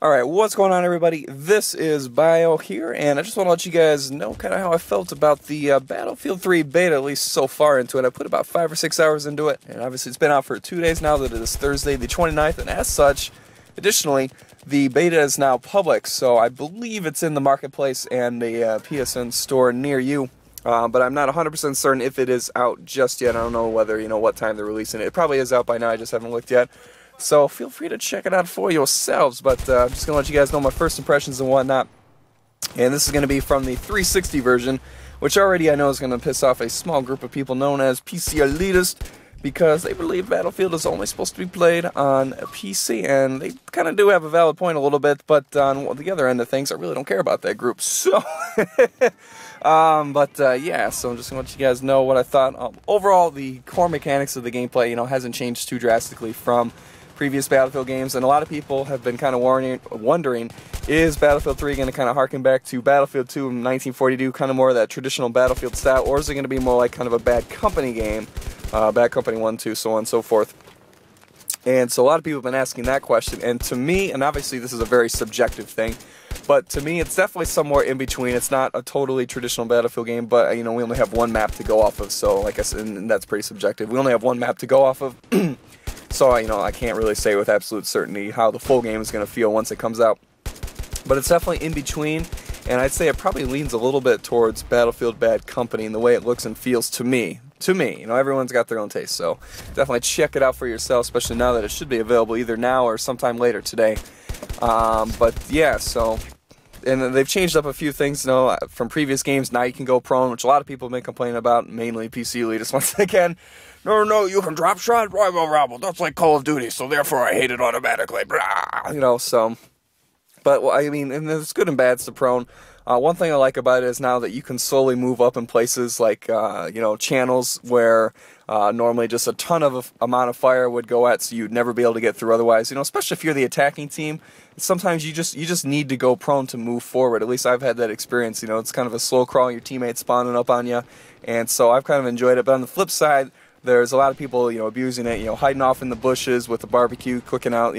Alright, what's going on, everybody? This is Bio here, and I just want to let you guys know kind of how I felt about the Battlefield 3 beta, at least so far into it. I put about 5 or 6 hours into it, and obviously it's been out for 2 days now that it is Thursday the 29th, and as such, additionally, the beta is now public, so I believe it's in the marketplace and a PSN store near you. But I'm not 100% certain if it is out just yet. I don't know whether, what time they're releasing it. It probably is out by now, I just haven't looked yet. So feel free to check it out for yourselves, but I'm just going to let you guys know my first impressions and whatnot. And this is going to be from the 360 version, which already I know is going to piss off a small group of people known as PC elitists, because they believe Battlefield is only supposed to be played on a PC, and they kind of do have a valid point a little bit, but on the other end of things, I really don't care about that group, so... yeah, so I'm just going to let you guys know what I thought. Overall, the core mechanics of the gameplay, hasn't changed too drastically from previous Battlefield games, and a lot of people have been kind of wondering, is Battlefield 3 going to kind of harken back to Battlefield 2 in 1942, kind of more of that traditional Battlefield style, or is it going to be more like kind of a Bad Company game, Bad Company 1, 2, so on and so forth? And so a lot of people have been asking that question, and to me, and obviously this is a very subjective thing, but to me it's definitely somewhere in between. It's not a totally traditional Battlefield game, but we only have one map to go off of, so like I said, and that's pretty subjective. We only have one map to go off of. So, I can't really say with absolute certainty how the full game is going to feel once it comes out. But it's definitely in between, and I'd say it probably leans a little bit towards Battlefield Bad Company in the way it looks and feels to me. Everyone's got their own taste, so definitely check it out for yourself, especially now that it should be available either now or sometime later today. But yeah, so... And they've changed up a few things, from previous games. Now you can go prone, which a lot of people have been complaining about, mainly PC elitists once again. No, you can drop shot, rabble. That's like Call of Duty, so therefore I hate it automatically. Blah, so. But, and there's good and bad to prone. One thing I like about it is now that you can slowly move up in places like, channels where normally just a ton of amount of fire would go at, so you'd never be able to get through otherwise. Especially if you're the attacking team, sometimes you just need to go prone to move forward. At least I've had that experience. It's kind of a slow crawl, your teammates spawning up on you, and so I've kind of enjoyed it. But on the flip side, there's a lot of people, abusing it, hiding off in the bushes with the barbecue, cooking out,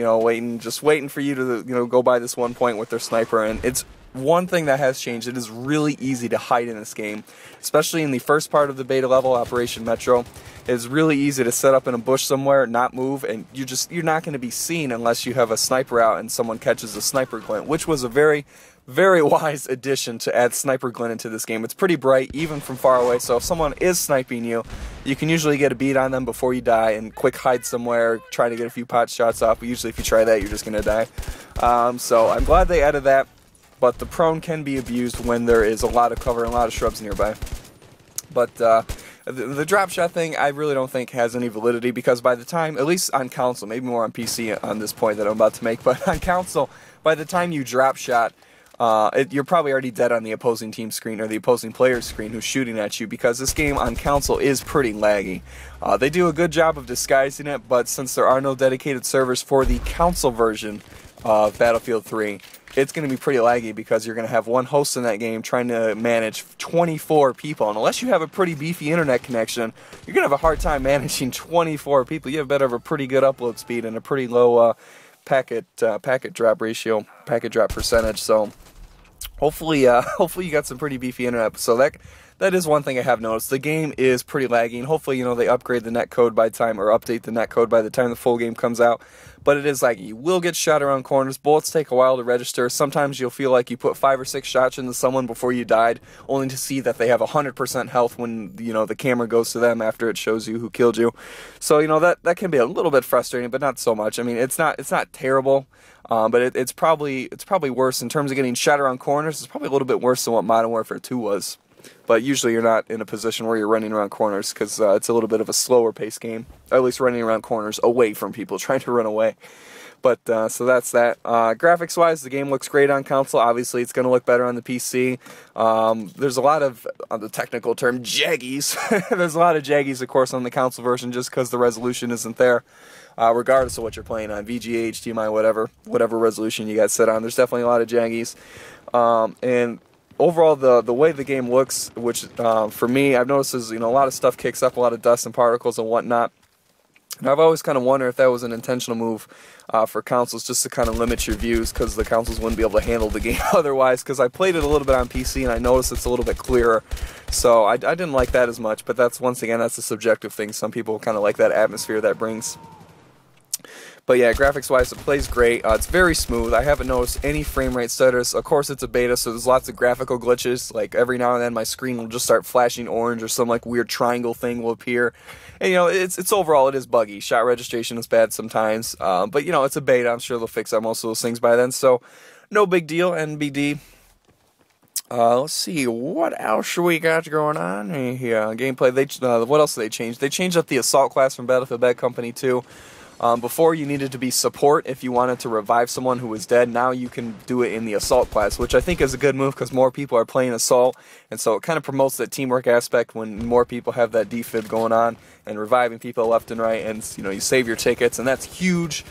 just waiting for you to, go by this one point with their sniper. And it's one thing that has changed. It is really easy to hide in this game, especially in the first part of the beta level, Operation Metro. It's really easy to set up in a bush somewhere, not move, and you're not going to be seen unless you have a sniper out and someone catches a sniper glint, which was a very, very wise addition to add sniper glint into this game. It's pretty bright, even from far away, so if someone is sniping you, you can usually get a beat on them before you die and quick hide somewhere, try to get a few pot shots off, but usually if you try that, you're just going to die. So I'm glad they added that, but the prone can be abused when there is a lot of cover and a lot of shrubs nearby. But the drop shot thing, I really don't think has any validity, because by the time, at least on console, maybe more on PC on this point that I'm about to make, but on console, by the time you drop shot, you're probably already dead on the opposing team screen or the opposing player's screen who's shooting at you, because this game on console is pretty laggy. They do a good job of disguising it, but since there are no dedicated servers for the console version of Battlefield 3, it's going to be pretty laggy, because you're going to have one host in that game trying to manage 24 people. And unless you have a pretty beefy internet connection, you're going to have a hard time managing 24 people. You have better have a pretty good upload speed and a pretty low packet drop ratio, packet drop percentage. So hopefully you got some pretty beefy internet. So that is one thing I have noticed. The game is pretty laggy, and hopefully, they upgrade the netcode by time, or update the netcode by the time the full game comes out. But it is laggy. You will get shot around corners. Bullets take a while to register. Sometimes you'll feel like you put 5 or 6 shots into someone before you died, only to see that they have 100% health when, the camera goes to them after it shows you who killed you. So, that can be a little bit frustrating, but not so much. I mean, it's not terrible. But it's probably worse in terms of getting shot around corners. It's probably a little bit worse than what Modern Warfare 2 was. But usually you're not in a position where you're running around corners, because it's a little bit of a slower paced game. Or at least running around corners away from people trying to run away. But so that's that. Graphics wise, the game looks great on console. Obviously it's going to look better on the PC. There's a lot of, on the technical term, jaggies. There's a lot of jaggies, of course, on the console version, just because the resolution isn't there. Regardless of what you're playing on, VGA, HDMI, whatever resolution you got set on, there's definitely a lot of jaggies. And overall, the way the game looks, which for me, I've noticed is, a lot of stuff kicks up, a lot of dust and particles and whatnot. And I've always kind of wondered if that was an intentional move for consoles, just to kind of limit your views, because the consoles wouldn't be able to handle the game otherwise. Because I played it a little bit on PC and I noticed it's a little bit clearer, so I didn't like that as much. But that's, once again, that's a subjective thing. Some people kind of like that atmosphere that brings. But yeah, graphics-wise, it plays great. It's very smooth. I haven't noticed any frame rate stutters. Of course, it's a beta, so there's lots of graphical glitches. Like, every now and then, my screen will just start flashing orange, or some like weird triangle thing will appear. And you know, it's overall, it is buggy. Shot registration is bad sometimes, but you know, it's a beta. I'm sure they'll fix out most of those things by then. So, no big deal. NBD. Let's see, what else we got going on here? Gameplay. What else did they change? They changed up the assault class from Battlefield Bad Company 2. Before, you needed to be support if you wanted to revive someone who was dead. Now you can do it in the assault class, which I think is a good move because more people are playing assault, and so it kind of promotes that teamwork aspect when more people have that defib going on and reviving people left and right, and you know, you save your tickets, and that's huge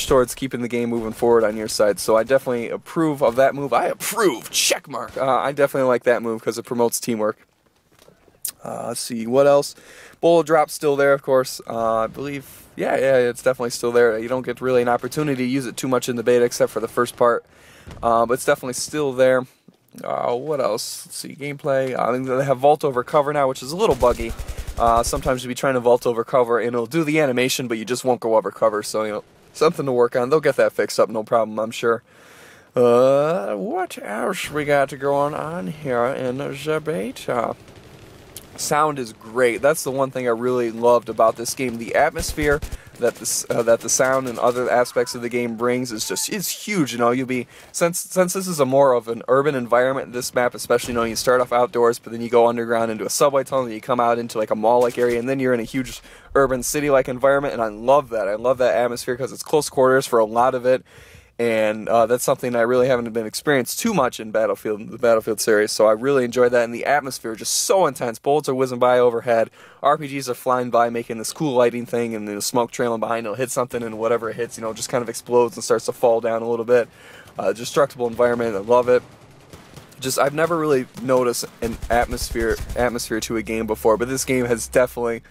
towards keeping the game moving forward on your side. So I definitely approve of that move. I approve, check mark. I definitely like that move because it promotes teamwork. Let's see, what else? Bullet drop's still there, of course. I believe, yeah, it's definitely still there. You don't get really an opportunity to use it too much in the beta, except for the first part. But it's definitely still there. What else? Let's see, gameplay. I think they have vault over cover now, which is a little buggy. Sometimes you'll be trying to vault over cover, and it'll do the animation, but you just won't go over cover. So, you know, something to work on. They'll get that fixed up, no problem, I'm sure. What else we got going on here in the beta? Sound is great. That's the one thing I really loved about this game. The atmosphere that the sound and other aspects of the game brings is huge. You know, you'll be, since this is a more of an urban environment, this map especially, you know, you start off outdoors, but then you go underground into a subway tunnel, and you come out into like a mall-like area, and then you're in a huge urban city-like environment, and I love that. I love that atmosphere because it's close quarters for a lot of it. And that's something I really haven't been experienced too much in the Battlefield series, so I really enjoyed that. And the atmosphere is just so intense. Bullets are whizzing by overhead, RPGs are flying by, making this cool lighting thing, and the smoke trailing behind. It'll hit something, and whatever it hits, you know, just kind of explodes and starts to fall down a little bit. Destructible environment, I love it. Just, I've never really noticed an atmosphere to a game before, but this game has definitely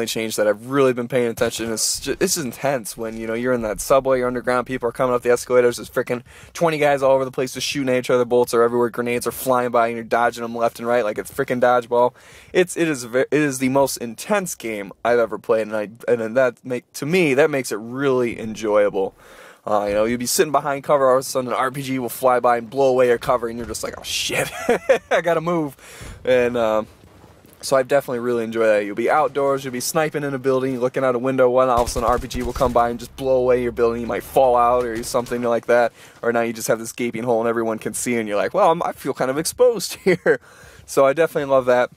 changed that. I've really been paying attention. It's intense when, you know, you're in that subway, you're underground, people are coming up the escalators, there's freaking 20 guys all over the place just shooting at each other, bullets are everywhere, grenades are flying by, and you're dodging them left and right like it's freaking dodgeball. It is the most intense game I've ever played, and that makes it really enjoyable. You know, you'll be sitting behind cover, all of a sudden an RPG will fly by and blow away your cover, and you're just like, oh shit, I gotta move. And so I definitely really enjoy that. You'll be outdoors, you'll be sniping in a building, you're looking out a window, all of a sudden an RPG will come by and just blow away your building. You might fall out or something like that. Or now you just have this gaping hole and everyone can see, and you're like, well, I feel kind of exposed here. So I definitely love that.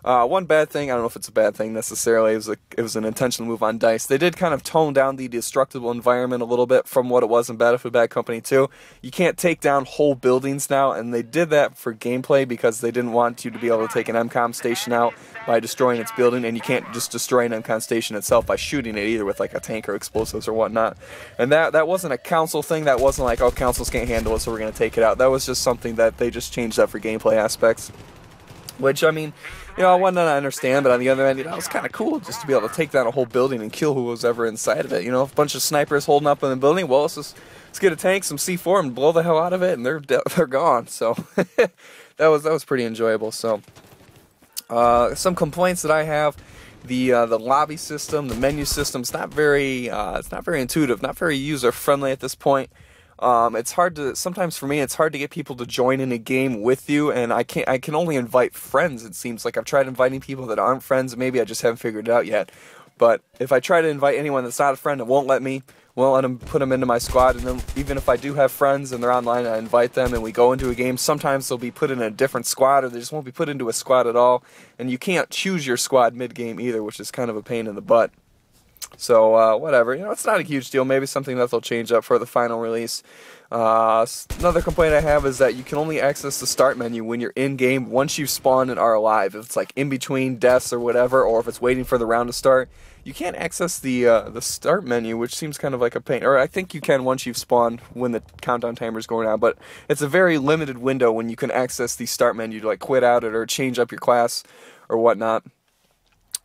One bad thing, I don't know if it's a bad thing necessarily, it was an intentional move on DICE. They did kind of tone down the destructible environment a little bit from what it was in Battlefield Bad Company 2. You can't take down whole buildings now, and they did that for gameplay because they didn't want you to be able to take an MCOM station out by destroying its building, and you can't just destroy an MCOM station itself by shooting it either with like a tank or explosives or whatnot. And that wasn't a council thing. That wasn't like, oh, councils can't handle it, so we're going to take it out. That was just something that they just changed up for gameplay aspects. Which, I mean, you know, one that I understand, but on the other end, you know, it's kind of cool just to be able to take down a whole building and kill who was ever inside of it. You know, a bunch of snipers holding up in the building, well, let's get a tank, some C4, and blow the hell out of it, and they're gone. So that was pretty enjoyable. So some complaints that I have: the lobby system, the menu system, it's not very intuitive, not very user friendly at this point. Sometimes for me, it's hard to get people to join in a game with you, and I can only invite friends, it seems like. I've tried inviting people that aren't friends, maybe I just haven't figured it out yet. But if I try to invite anyone that's not a friend, it won't let them put them into my squad. And then even if I do have friends and they're online, I invite them and we go into a game. Sometimes they'll be put in a different squad, or they just won't be put into a squad at all. And you can't choose your squad mid-game either, which is kind of a pain in the butt. So, whatever, you know, it's not a huge deal. Maybe something that they'll change up for the final release. Another complaint I have is that you can only access the start menu when you're in-game once you've spawned and are alive. If it's like in between deaths or whatever, or if it's waiting for the round to start, you can't access the start menu, which seems kind of like a pain. Or I think you can once you've spawned when the countdown timer is going on, but it's a very limited window when you can access the start menu to like quit out it or change up your class or whatnot.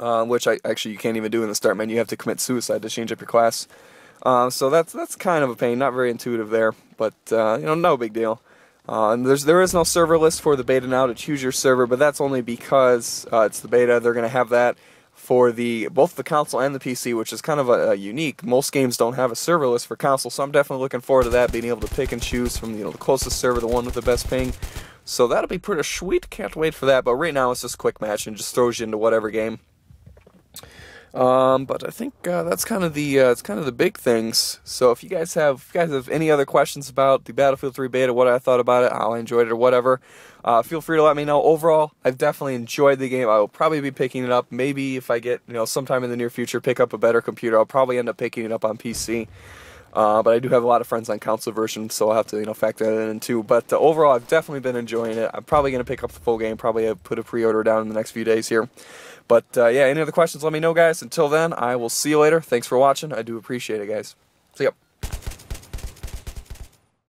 which actually you can't even do in the start menu. You have to commit suicide to change up your class. So that's kind of a pain. Not very intuitive there, but no big deal. And there is no server list for the beta now to choose your server, but that's only because it's the beta. They're going to have that for both the console and the PC, which is kind of a unique. Most games don't have a server list for console, so I'm definitely looking forward to that, being able to pick and choose from the closest server, the one with the best ping. So that'll be pretty sweet. Can't wait for that. But right now it's just a quick match and just throws you into whatever game. But I think that's kind of the big things. So if you guys have any other questions about the Battlefield 3 beta, what I thought about it, how I enjoyed it, or whatever, feel free to let me know. Overall, I've definitely enjoyed the game. I will probably be picking it up. Maybe if I get sometime in the near future pick up a better computer, I'll probably end up picking it up on PC. But I do have a lot of friends on console version, so I'll have to factor that in too. But overall, I've definitely been enjoying it. I'm probably going to pick up the full game, probably put a pre-order down in the next few days here. But yeah, any other questions, let me know, guys. Until then, I will see you later. Thanks for watching. I do appreciate it, guys. See ya.